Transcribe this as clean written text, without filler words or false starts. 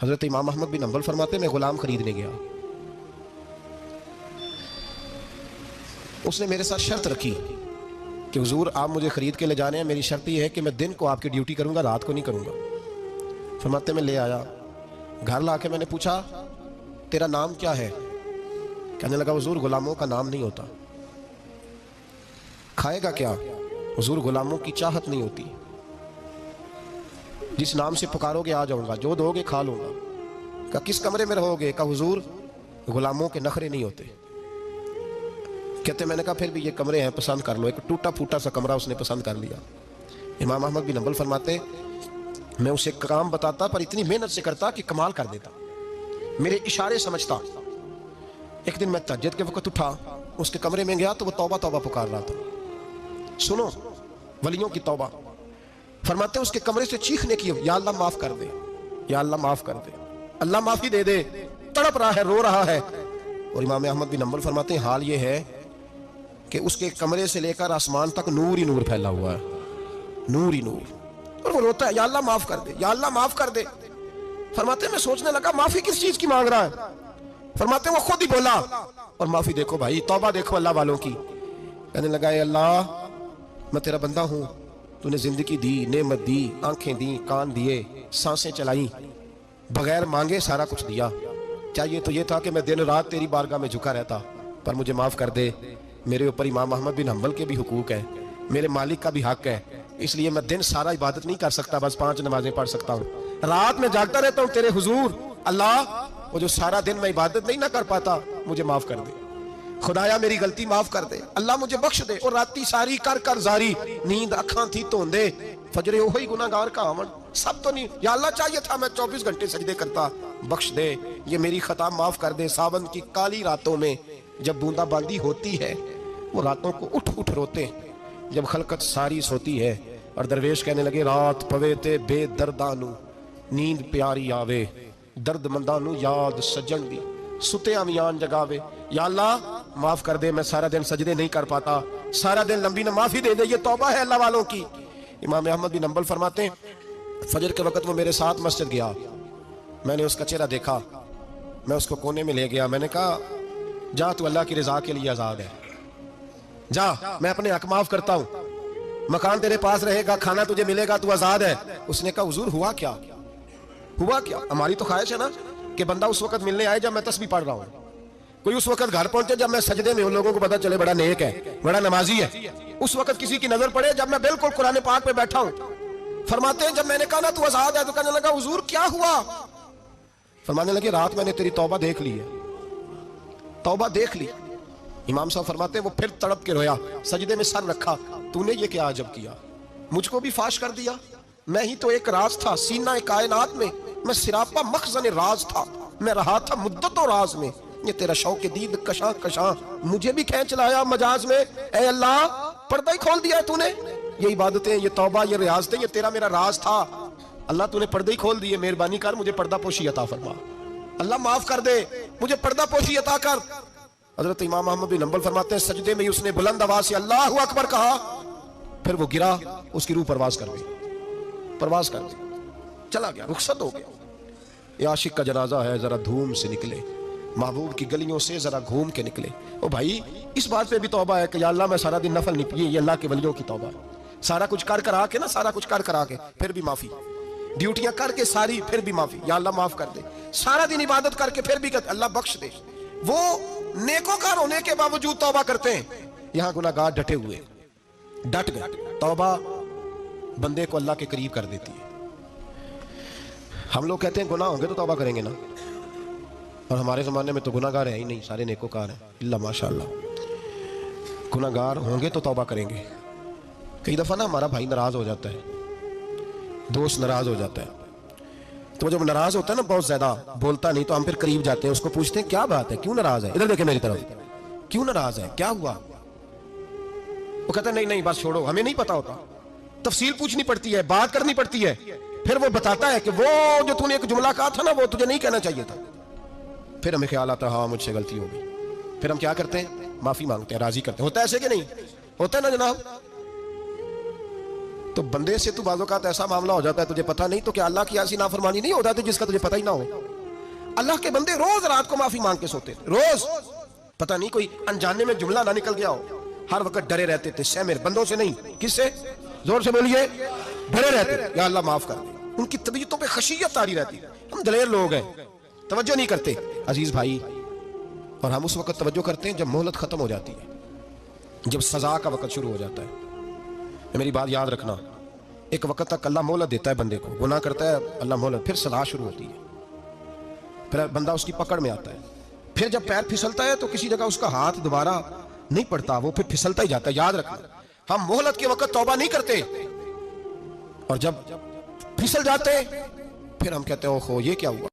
हजरत इमाम अहमद बिन हंबल फरमाते मैं गुलाम खरीदने गया, उसने मेरे साथ शर्त रखी कि हुजूर आप मुझे खरीद के ले जाने हैं, मेरी शर्त यह है कि मैं दिन को आपकी ड्यूटी करूंगा, रात को नहीं करूंगा। फरमाते मैं ले आया, घर ला के मैंने पूछा तेरा नाम क्या है? कहने लगा हुजूर गुलामों का नाम नहीं होता। खाएगा क्या? हुजूर गुलामों की चाहत नहीं होती, जिस नाम से पुकारोगे आ जाऊंगा, जो दोगे खा लूंगा। कहा किस कमरे में रहोगे? कहा हुजूर गुलामों के नखरे नहीं होते। कहते मैंने कहा फिर भी ये कमरे हैं, पसंद कर लो। एक टूटा फूटा सा कमरा उसने पसंद कर लिया। इमाम अहमद बिन हंबल फरमाते मैं उसे काम बताता पर इतनी मेहनत से करता कि कमाल कर देता, मेरे इशारे समझता। एक दिन मैं तहज्जुद के वक्त उठा, उसके कमरे में गया तो वो तौबा तौबा पुकार रहा था। सुनो वलियों की तौबा। फरमाते उसके कमरे से चीखने की, या अल्लाह माफ कर दे, या अल्लाह माफ कर दे, अल्लाह माफी दे दे, तड़प रहा है, रो रहा है। और इमाम अहमद बिन हंबल फरमाते हैं हाल ये है कि उसके कमरे से लेकर आसमान तक नूर ही नूर फैला हुआ है, नूर ही नूर। और वो रोता है या अल्लाह माफ कर दे, या अल्लाह माफ कर दे। फरमाते मैं सोचने लगा माफी किस चीज की मांग रहा है। फरमाते वो खुद ही बोला और माफी देखो भाई, तौबा देखो अल्लाह वालों की। कहने लगा अल्लाह मैं तेरा बंदा हूं, तूने जिंदगी दी, नेमत दी, आंखें दी, कान दिए, सांसें चलाई, बगैर मांगे सारा कुछ दिया। चाहिए तो ये था कि मैं दिन रात तेरी बारगाह में झुका रहता, पर मुझे माफ कर दे। मेरे ऊपर इमाम अहमद बिन हंबल के भी हुकूक है, मेरे मालिक का भी हक है, इसलिए मैं दिन सारा इबादत नहीं कर सकता, बस 5 नमाजें पढ़ सकता हूँ। रात में जागता रहता हूँ तेरे हुजूर। अल्लाह वो जो सारा दिन मैं इबादत नहीं ना कर पाता, मुझे माफ कर दे। खुदाया मेरी गलती माफ कर दे, अल्लाह मुझे बख्श दे। और राती सारी कर कर जारी, नींद अखा थी धोंदे, फजरे ओही गुनाहगार का आवन, सब तो नहीं। या अल्लाह चाहिए था मैं 24 घंटे सजदे करता, बख्श दे, ये मेरी खता माफ कर दे। सावन की काली रातों में जब बूंदाबांदी होती है, वो रातों को उठ उठ रोते हैं। जब खलकत सारी सोती है और दरवेश कहने लगे रात पवे ते बेदर्दानू, नींद प्यारी आवे, दर्द मंदानू याद सजन दी, सुते अमियान जगावे। या अल्लाह माफ कर दे, मैं सारा दिन सजदे नहीं कर पाता, सारा दिन लंबी न माफी दे दे, ये तौबा है अल्लाह वालों की। इमाम अहमद बिन हंबल फरमाते हैं फजर के वक्त वो मेरे साथ मस्जिद गया, मैंने उसका चेहरा देखा, मैं उसको कोने में ले गया, मैंने कहा जा तू अल्लाह की रजा के लिए आजाद है, जा मैं अपने हक माफ करता हूँ, मकान तेरे पास रहेगा, खाना तुझे मिलेगा, तू आजाद है। उसने कहा हुजूर हुआ क्या, हुआ क्या? हमारी तो ख्वाहिश है ना कि बंदा उस वक्त मिलने आए जब मैं तस्बीह पढ़ रहा हूँ, कोई उस वक्त घर पहुंचे जब मैं सजदे में, उन लोगों को पता चले बड़ा नेक है, बड़ा नमाजी है। उस वक्त किसी की नजर पड़े जब मैं बिल्कुल कुरान पाक पे बैठा हूँ। फरमाते हैं जब मैंने कहा ना तू आजाद है, तो कहने लगा हुजूर क्या हुआ? फरमाने लगे रात मैंने तेरी तौबा देख ली है, तौबा देख ली। इमाम साहब फरमाते वो फिर तड़प के रोया, सजदे में सर रखा, तूने ये क्या अजब किया, मुझको भी फाश कर दिया, मैं ही तो एक राज था सीना कायनात में, मैं सिरापा मखजन राज था, मैं रहा था मुद्दतों राज में, ये तेरा शौक दीद कशा कशा मुझे भी खींच लाया मजाज में। ए अल्लाह पर्दा ही खोल दिया तूने, ये इबादतें, ये तौबा, ये रियाजतें, ये तेरा मेरा राज था, अल्लाह तूने पर्दे ही खोल दिए, मेहरबानी कर मुझे पर्दा पोशी अता फरमा, अल्लाह माफ कर दे, मुझे पर्दा पोशी अता कर। हजरत इमाम अहमद बिन हंबल फरमाते हैं सजदे में उसने बुलंद आवाज से अल्लाहु अकबर कहा, फिर वो गिरा, उसकी रूह परवाज कर गई, परवाज कर गई, चला गया, रुखसत हो गया। ये आशिक का जनाजा है, जरा धूम से निकले, महबूब की गलियों से जरा घूम के निकले। ओ भाई इस बात पे भी तौबा है कि या अल्लाह मैं सारा दिन नफल नहीं पिए, ये अल्लाह के वलियों की तौबा है। सारा कुछ कर करा के ना, सारा कुछ कर करा के फिर भी माफी, ड्यूटियां करके सारी फिर भी माफी, या अल्लाह माफ कर दे। सारा दिन इबादत करके फिर भी कहते अल्लाह बख्श दे। वो नेकोकार होने के बावजूद तौबा करते हैं, यहाँ गुनाहगार डटे हुए, डट गए। तौबा बंदे को अल्लाह के करीब कर देती है। हम लोग कहते हैं गुनाह होंगे तो तौबा करेंगे ना, और हमारे ज़माने में तो गुनाहगार है ही नहीं, सारे नेकोकार हैं, इल्ला माशाअल्लाह। गुनाहगार होंगे तो तौबा करेंगे। कई दफ़ा ना हमारा भाई नाराज़ हो जाता है, दोस्त नाराज़ हो जाता है, तो जब नाराज़ होता है ना बहुत ज़्यादा बोलता नहीं, तो हम फिर करीब जाते हैं, उसको पूछते हैं क्या बात है, क्यों नाराज़ है, इधर देखे मेरी तरफ, क्यों नाराज़ है, क्या हुआ? वो कहता है नहीं नहीं बस छोड़ो, हमें नहीं पता होता, तफसील पूछनी पड़ती है, बात करनी पड़ती है। फिर वो बताता है कि वो जो तूने एक जुमला कहा था ना, वो तुझे नहीं कहना चाहिए था। फिर हमें ख्याल आता है हाँ मुझसे गलती हो गई, फिर हम क्या करते हैं, माफी मांगते हैं, राजी करते हैं। होता है ऐसे कि नहीं होता है ना जनाब? तो बंदे से तू बाज़ औक़ात ऐसा मामला हो जाता है तुझे पता नहीं, तो क्या अल्लाह की ऐसी नाफरमानी नहीं हो जाती जिसका तुझे पता ही ना हो? अल्लाह के बंदे रोज रात को माफी मांग के सोते थे, रोज। पता नहीं कोई अनजाने में जुमला ना निकल गया हो, हर वक्त डरे रहते थे। सहमेर बंदों से नहीं, किससे? जोर से बोलिए। डरे रहते, या अल्लाह माफ कर दे। उनकी तबीयतों पे खशियत तारी रहती। हम दलेर लोग हैं, तवज्जो नहीं करते अजीज भाई। और हम उस वक्त तवज्जो करते हैं जब मोहलत खत्म हो जाती है, जब सजा का वक्त शुरू हो जाता है। मेरी बात याद रखना, एक वक्त तक अल्लाह मोहलत देता है बंदे को, गुनाह करता है अल्लाह मोहलत, फिर सजा शुरू होती है, फिर बंदा उसकी पकड़ में आता है। फिर जब पैर फिसलता है तो किसी जगह उसका हाथ दोबारा नहीं पड़ता, वो फिर फिसलता ही जाता है। याद रखना, हम मोहलत के वक्त तौबा नहीं करते, और जब फिसल जाते फिर हम कहते हैं ओहो ये क्या हुआ।